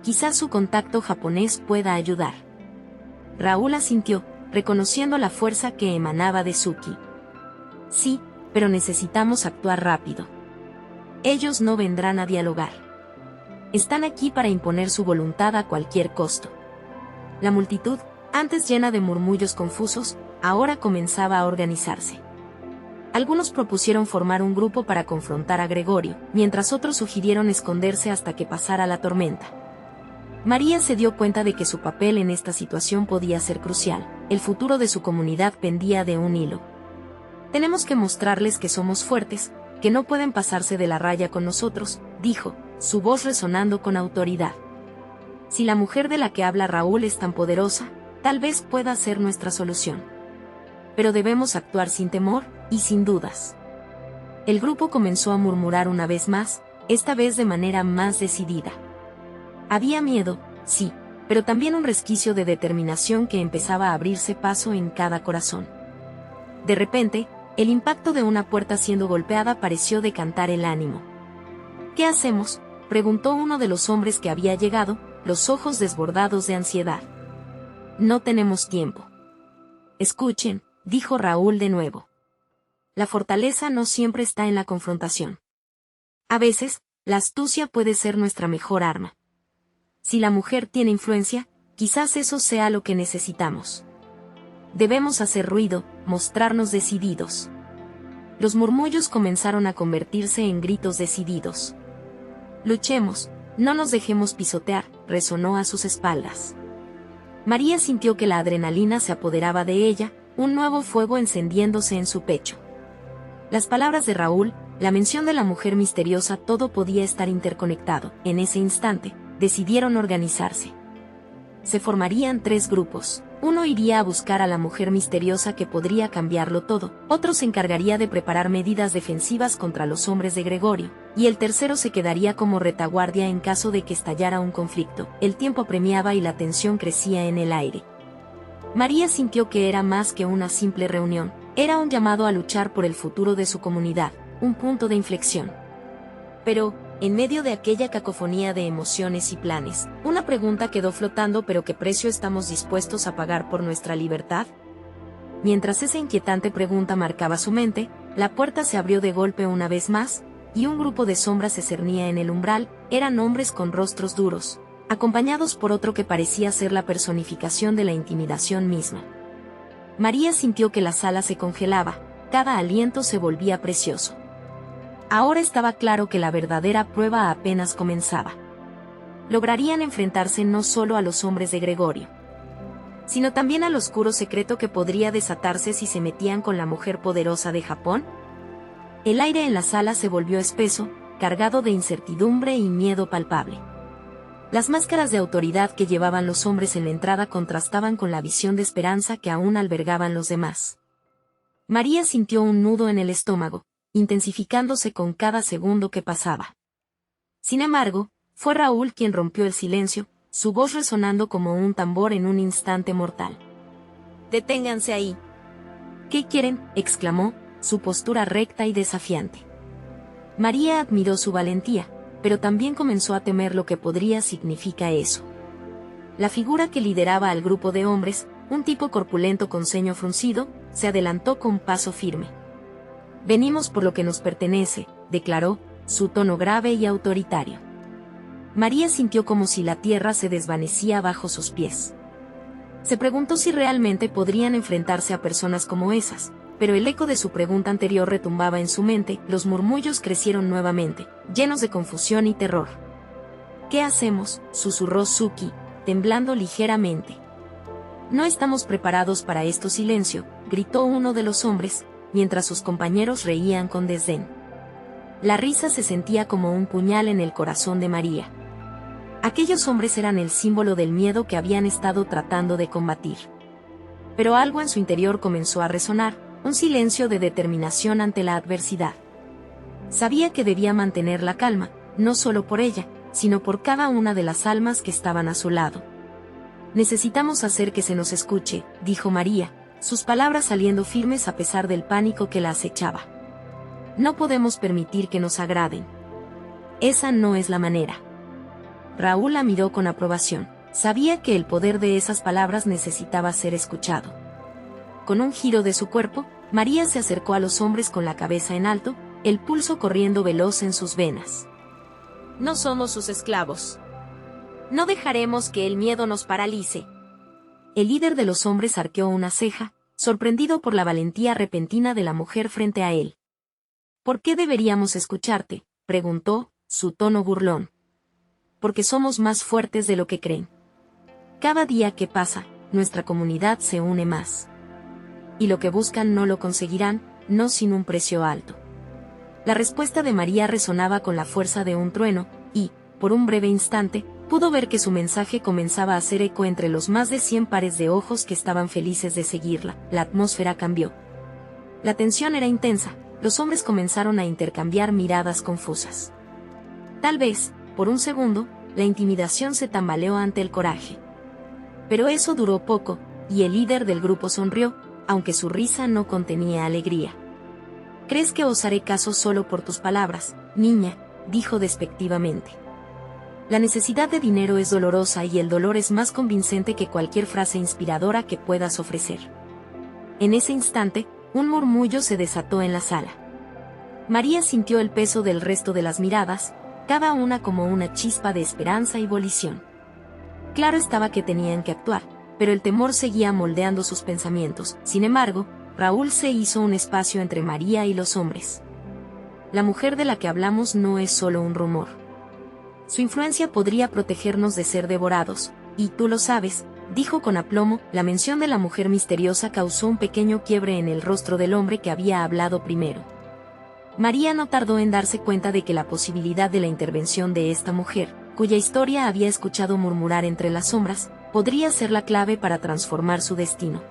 [SPEAKER 1] Quizás su contacto japonés pueda ayudar. Raúl asintió, reconociendo la fuerza que emanaba de Suki. Sí, pero necesitamos actuar rápido. Ellos no vendrán a dialogar. Están aquí para imponer su voluntad a cualquier costo. La multitud, antes llena de murmullos confusos, ahora comenzaba a organizarse. Algunos propusieron formar un grupo para confrontar a Gregorio, mientras otros sugirieron esconderse hasta que pasara la tormenta. María se dio cuenta de que su papel en esta situación podía ser crucial. El futuro de su comunidad pendía de un hilo. Tenemos que mostrarles que somos fuertes, que no pueden pasarse de la raya con nosotros, dijo, su voz resonando con autoridad. Si la mujer de la que habla Raúl es tan poderosa, tal vez pueda ser nuestra solución. Pero debemos actuar sin temor y sin dudas. El grupo comenzó a murmurar una vez más, esta vez de manera más decidida. Había miedo, sí, pero también un resquicio de determinación que empezaba a abrirse paso en cada corazón. De repente, el impacto de una puerta siendo golpeada pareció decantar el ánimo. ¿Qué hacemos?, preguntó uno de los hombres que había llegado, los ojos desbordados de ansiedad. No tenemos tiempo. Escuchen, dijo Raúl de nuevo. La fortaleza no siempre está en la confrontación. A veces, la astucia puede ser nuestra mejor arma. Si la mujer tiene influencia, quizás eso sea lo que necesitamos. Debemos hacer ruido, mostrarnos decididos. Los murmullos comenzaron a convertirse en gritos decididos. Luchemos, no nos dejemos pisotear, resonó a sus espaldas. María sintió que la adrenalina se apoderaba de ella, un nuevo fuego encendiéndose en su pecho. Las palabras de Raúl, la mención de la mujer misteriosa, todo podía estar interconectado. En ese instante, decidieron organizarse. Se formarían 3 grupos. Uno iría a buscar a la mujer misteriosa que podría cambiarlo todo, otro se encargaría de preparar medidas defensivas contra los hombres de Gregorio, y el tercero se quedaría como retaguardia en caso de que estallara un conflicto. El tiempo apremiaba y la tensión crecía en el aire. María sintió que era más que una simple reunión, era un llamado a luchar por el futuro de su comunidad, un punto de inflexión. Pero, en medio de aquella cacofonía de emociones y planes, una pregunta quedó flotando: ¿pero qué precio estamos dispuestos a pagar por nuestra libertad? Mientras esa inquietante pregunta marcaba su mente, la puerta se abrió de golpe una vez más, y un grupo de sombras se cernía en el umbral. Eran hombres con rostros duros, acompañados por otro que parecía ser la personificación de la intimidación misma. María sintió que la sala se congelaba, cada aliento se volvía precioso. Ahora estaba claro que la verdadera prueba apenas comenzaba. Lograrían enfrentarse no solo a los hombres de Gregorio, sino también al oscuro secreto que podría desatarse si se metían con la mujer poderosa de Japón. El aire en la sala se volvió espeso, cargado de incertidumbre y miedo palpable. Las máscaras de autoridad que llevaban los hombres en la entrada contrastaban con la visión de esperanza que aún albergaban los demás. María sintió un nudo en el estómago, intensificándose con cada segundo que pasaba. Sin embargo, fue Raúl quien rompió el silencio, su voz resonando como un tambor en un instante mortal.
[SPEAKER 2] «Deténganse ahí».
[SPEAKER 1] «¿Qué quieren?», exclamó, su postura recta y desafiante. María admiró su valentía, pero también comenzó a temer lo que podría significar eso. La figura que lideraba al grupo de hombres, un tipo corpulento con ceño fruncido, se adelantó con paso firme. «Venimos por lo que nos pertenece», declaró, su tono grave y autoritario. María sintió como si la tierra se desvanecía bajo sus pies. Se preguntó si realmente podrían enfrentarse a personas como esas, pero el eco de su pregunta anterior retumbaba en su mente. Los murmullos crecieron nuevamente, llenos de confusión y terror. «¿Qué hacemos?», susurró Suki, temblando ligeramente. «No estamos preparados para esto». «Silencio», gritó uno de los hombres, mientras sus compañeros reían con desdén. La risa se sentía como un puñal en el corazón de María. Aquellos hombres eran el símbolo del miedo que habían estado tratando de combatir. Pero algo en su interior comenzó a resonar, un silencio de determinación ante la adversidad. Sabía que debía mantener la calma, no solo por ella, sino por cada una de las almas que estaban a su lado. «Necesitamos hacer que se nos escuche», dijo María, sus palabras saliendo firmes a pesar del pánico que la acechaba. «No podemos permitir que nos agraden. Esa no es la manera». Raúl la miró con aprobación. Sabía que el poder de esas palabras necesitaba ser escuchado. Con un giro de su cuerpo, María se acercó a los hombres con la cabeza en alto, el pulso corriendo veloz en sus venas.
[SPEAKER 2] «No somos sus esclavos. No dejaremos que el miedo nos paralice».
[SPEAKER 1] El líder de los hombres arqueó una ceja, sorprendido por la valentía repentina de la mujer frente a él. «¿Por qué deberíamos escucharte?», preguntó, su tono burlón. «Porque somos más fuertes de lo que creen. Cada día que pasa, nuestra comunidad se une más. Y lo que buscan no lo conseguirán, no sin un precio alto». La respuesta de María resonaba con la fuerza de un trueno, y, por un breve instante, pudo ver que su mensaje comenzaba a hacer eco entre los más de 100 pares de ojos que estaban felices de seguirla. La atmósfera cambió. La tensión era intensa, los hombres comenzaron a intercambiar miradas confusas. Tal vez, por un segundo, la intimidación se tambaleó ante el coraje. Pero eso duró poco, y el líder del grupo sonrió, aunque su risa no contenía alegría. «¿Crees que os haré caso solo por tus palabras, niña?», dijo despectivamente. «La necesidad de dinero es dolorosa y el dolor es más convincente que cualquier frase inspiradora que puedas ofrecer». En ese instante, un murmullo se desató en la sala. María sintió el peso del resto de las miradas, cada una como una chispa de esperanza y volición. Claro estaba que tenían que actuar, pero el temor seguía moldeando sus pensamientos. Sin embargo, Raúl se hizo un espacio entre María y los hombres. «La mujer de la que hablamos no es solo un rumor. Su influencia podría protegernos de ser devorados, y tú lo sabes», dijo con aplomo. La mención de la mujer misteriosa causó un pequeño quiebre en el rostro del hombre que había hablado primero. María no tardó en darse cuenta de que la posibilidad de la intervención de esta mujer, cuya historia había escuchado murmurar entre las sombras, podría ser la clave para transformar su destino.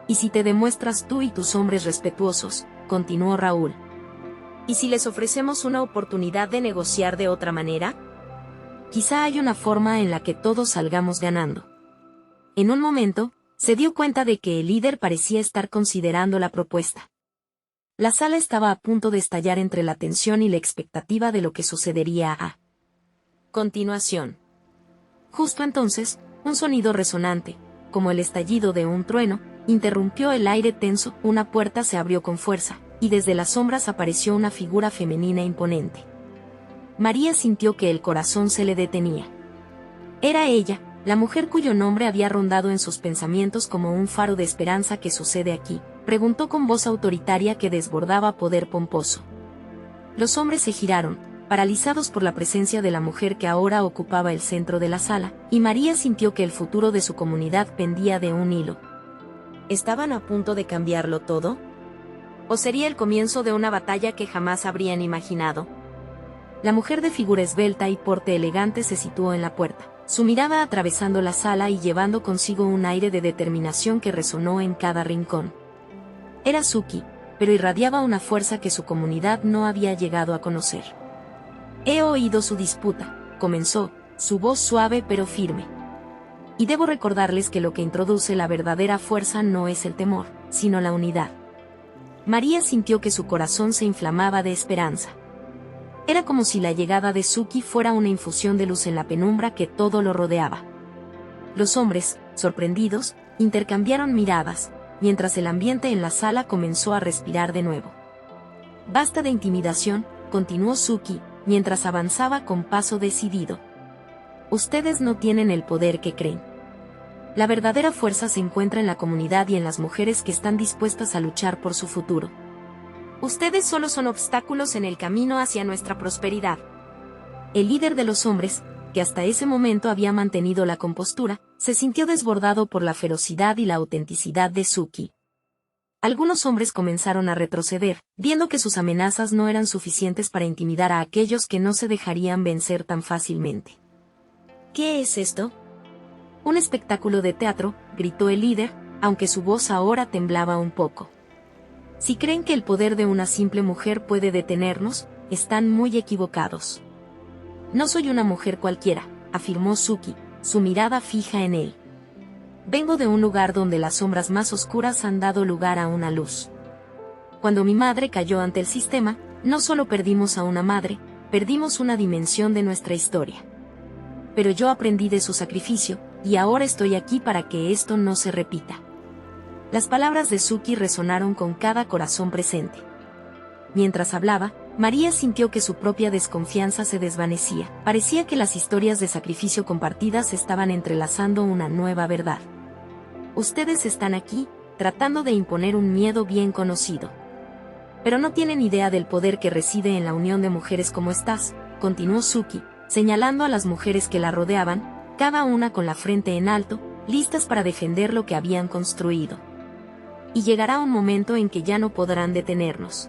[SPEAKER 1] «¿Y si te demuestras tú y tus hombres respetuosos?», continuó Raúl.
[SPEAKER 2] «¿Y si les ofrecemos una oportunidad de negociar de otra manera?».
[SPEAKER 1] «Quizá hay una forma en la que todos salgamos ganando». En un momento, se dio cuenta de que el líder parecía estar considerando la propuesta. La sala estaba a punto de estallar entre la tensión y la expectativa de lo que sucedería a continuación. Justo entonces, un sonido resonante, como el estallido de un trueno, interrumpió el aire tenso. Una puerta se abrió con fuerza, y desde las sombras apareció una figura femenina imponente. María sintió que el corazón se le detenía. Era ella, la mujer cuyo nombre había rondado en sus pensamientos como un faro de esperanza. ¿Qué sucede aquí?, preguntó con voz autoritaria que desbordaba poder pomposo. Los hombres se giraron, paralizados por la presencia de la mujer que ahora ocupaba el centro de la sala, y María sintió que el futuro de su comunidad pendía de un hilo.
[SPEAKER 2] ¿Estaban a punto de cambiarlo todo? ¿O sería el comienzo de una batalla que jamás habrían imaginado?
[SPEAKER 1] La mujer de figura esbelta y porte elegante se situó en la puerta, su mirada atravesando la sala y llevando consigo un aire de determinación que resonó en cada rincón. Era Suki, pero irradiaba una fuerza que su comunidad no había llegado a conocer. «He oído su disputa», comenzó, su voz suave pero firme. «Y debo recordarles que lo que introduce la verdadera fuerza no es el temor, sino la unidad». María sintió que su corazón se inflamaba de esperanza. Era como si la llegada de Suki fuera una infusión de luz en la penumbra que todo lo rodeaba. Los hombres, sorprendidos, intercambiaron miradas, mientras el ambiente en la sala comenzó a respirar de nuevo. «Basta de intimidación», continuó Suki, mientras avanzaba con paso decidido. «Ustedes no tienen el poder que creen. La verdadera fuerza se encuentra en la comunidad y en las mujeres que están dispuestas a luchar por su futuro. Ustedes solo son obstáculos en el camino hacia nuestra prosperidad». El líder de los hombres, que hasta ese momento había mantenido la compostura, se sintió desbordado por la ferocidad y la autenticidad de Suki. Algunos hombres comenzaron a retroceder, viendo que sus amenazas no eran suficientes para intimidar a aquellos que no se dejarían vencer tan fácilmente.
[SPEAKER 2] «¿Qué es esto?».
[SPEAKER 1] «Un espectáculo de teatro», gritó el líder, aunque su voz ahora temblaba un poco. «Si creen que el poder de una simple mujer puede detenernos, están muy equivocados. No soy una mujer cualquiera», afirmó Suki, su mirada fija en él. «Vengo de un lugar donde las sombras más oscuras han dado lugar a una luz. Cuando mi madre cayó ante el sistema, no solo perdimos a una madre, perdimos una dimensión de nuestra historia. Pero yo aprendí de su sacrificio, y ahora estoy aquí para que esto no se repita». Las palabras de Suki resonaron con cada corazón presente. Mientras hablaba, María sintió que su propia desconfianza se desvanecía. Parecía que las historias de sacrificio compartidas estaban entrelazando una nueva verdad. «Ustedes están aquí, tratando de imponer un miedo bien conocido. Pero no tienen idea del poder que reside en la unión de mujeres como estas», continuó Suki, señalando a las mujeres que la rodeaban, cada una con la frente en alto, listas para defender lo que habían construido. «Y llegará un momento en que ya no podrán detenernos».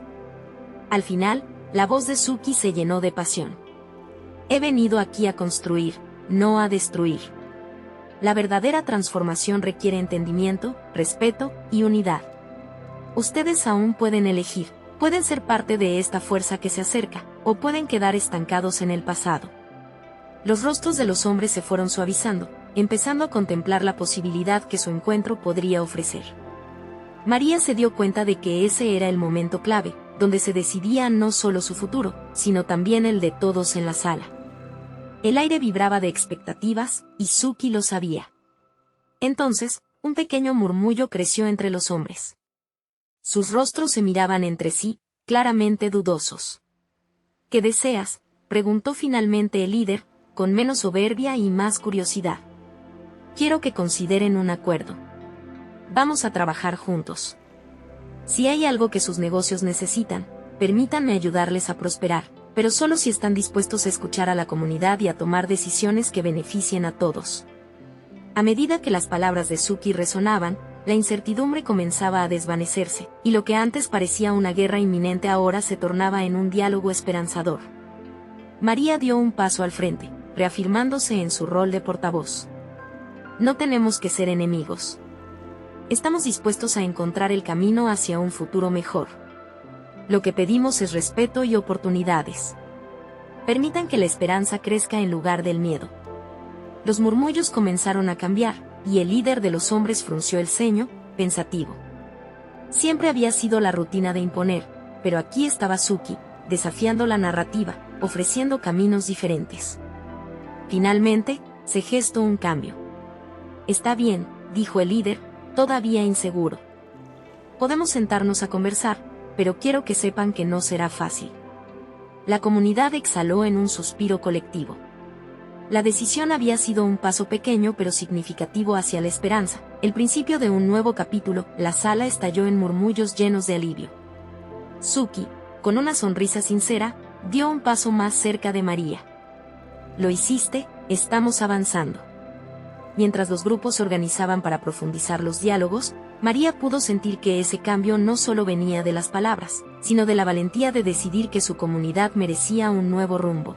[SPEAKER 1] Al final, la voz de Suki se llenó de pasión. «He venido aquí a construir, no a destruir. La verdadera transformación requiere entendimiento, respeto y unidad. Ustedes aún pueden elegir, pueden ser parte de esta fuerza que se acerca, o pueden quedar estancados en el pasado». Los rostros de los hombres se fueron suavizando, empezando a contemplar la posibilidad que su encuentro podría ofrecer. María se dio cuenta de que ese era el momento clave, donde se decidía no solo su futuro, sino también el de todos en la sala. El aire vibraba de expectativas, y Suki lo sabía. Entonces, un pequeño murmullo creció entre los hombres. Sus rostros se miraban entre sí, claramente dudosos. «¿Qué deseas?», preguntó finalmente el líder, con menos soberbia y más curiosidad. «Quiero que consideren un acuerdo. Vamos a trabajar juntos. Si hay algo que sus negocios necesitan, permítanme ayudarles a prosperar, pero solo si están dispuestos a escuchar a la comunidad y a tomar decisiones que beneficien a todos». A medida que las palabras de Suki resonaban, la incertidumbre comenzaba a desvanecerse, y lo que antes parecía una guerra inminente ahora se tornaba en un diálogo esperanzador. María dio un paso al frente, reafirmándose en su rol de portavoz. «No tenemos que ser enemigos. Estamos dispuestos a encontrar el camino hacia un futuro mejor. Lo que pedimos es respeto y oportunidades. Permitan que la esperanza crezca en lugar del miedo». Los murmullos comenzaron a cambiar, y el líder de los hombres frunció el ceño, pensativo. Siempre había sido la rutina de imponer, pero aquí estaba Suki, desafiando la narrativa, ofreciendo caminos diferentes. Finalmente, se gestó un cambio. «Está bien», dijo el líder, todavía inseguro. «Podemos sentarnos a conversar, pero quiero que sepan que no será fácil. La comunidad exhaló en un suspiro colectivo. La decisión había sido un paso pequeño pero significativo hacia la esperanza, el principio de un nuevo capítulo. La sala estalló en murmullos llenos de alivio. Suki, con una sonrisa sincera, dio un paso más cerca de María. Lo hiciste, estamos avanzando. Mientras los grupos se organizaban para profundizar los diálogos, María pudo sentir que ese cambio no solo venía de las palabras, sino de la valentía de decidir que su comunidad merecía un nuevo rumbo.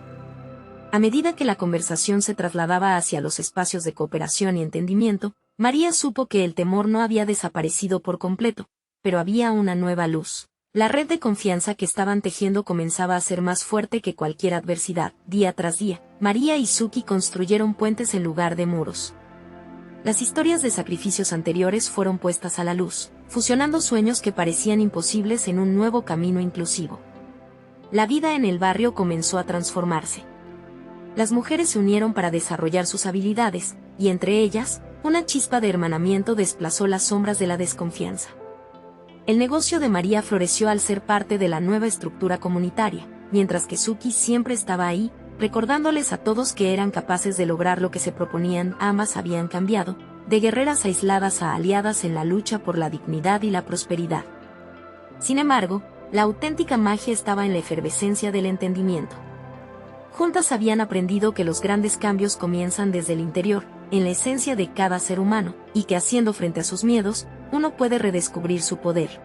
[SPEAKER 1] A medida que la conversación se trasladaba hacia los espacios de cooperación y entendimiento, María supo que el temor no había desaparecido por completo, pero había una nueva luz. La red de confianza que estaban tejiendo comenzaba a ser más fuerte que cualquier adversidad. Día tras día, María y Suki construyeron puentes en lugar de muros. Las historias de sacrificios anteriores fueron puestas a la luz, fusionando sueños que parecían imposibles en un nuevo camino inclusivo. La vida en el barrio comenzó a transformarse. Las mujeres se unieron para desarrollar sus habilidades, y entre ellas, una chispa de hermanamiento desplazó las sombras de la desconfianza. El negocio de María floreció al ser parte de la nueva estructura comunitaria, mientras que Suki siempre estaba ahí, recordándoles a todos que eran capaces de lograr lo que se proponían. Ambas habían cambiado, de guerreras aisladas a aliadas en la lucha por la dignidad y la prosperidad. Sin embargo, la auténtica magia estaba en la efervescencia del entendimiento. Juntas habían aprendido que los grandes cambios comienzan desde el interior, en la esencia de cada ser humano, y que haciendo frente a sus miedos, uno puede redescubrir su poder.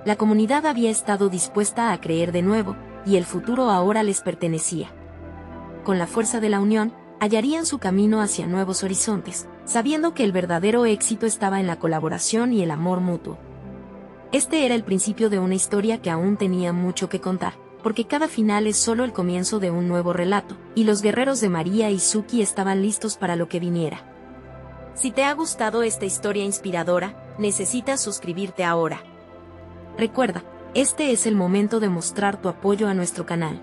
[SPEAKER 1] La comunidad había estado dispuesta a creer de nuevo, y el futuro ahora les pertenecía. Con la fuerza de la unión, hallarían su camino hacia nuevos horizontes, sabiendo que el verdadero éxito estaba en la colaboración y el amor mutuo. Este era el principio de una historia que aún tenía mucho que contar, porque cada final es solo el comienzo de un nuevo relato, y los guerreros de María y Suki estaban listos para lo que viniera.
[SPEAKER 2] Si te ha gustado esta historia inspiradora, necesitas suscribirte ahora.
[SPEAKER 1] Recuerda, este es el momento de mostrar tu apoyo a nuestro canal.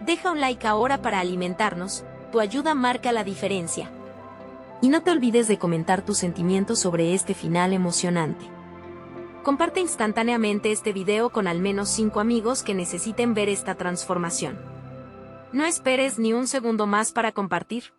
[SPEAKER 2] Deja un like ahora para alimentarnos, tu ayuda marca la diferencia.
[SPEAKER 1] Y no te olvides de comentar tus sentimientos sobre este final emocionante.
[SPEAKER 2] Comparte instantáneamente este video con al menos 5 amigos que necesiten ver esta transformación. No esperes ni un segundo más para compartir.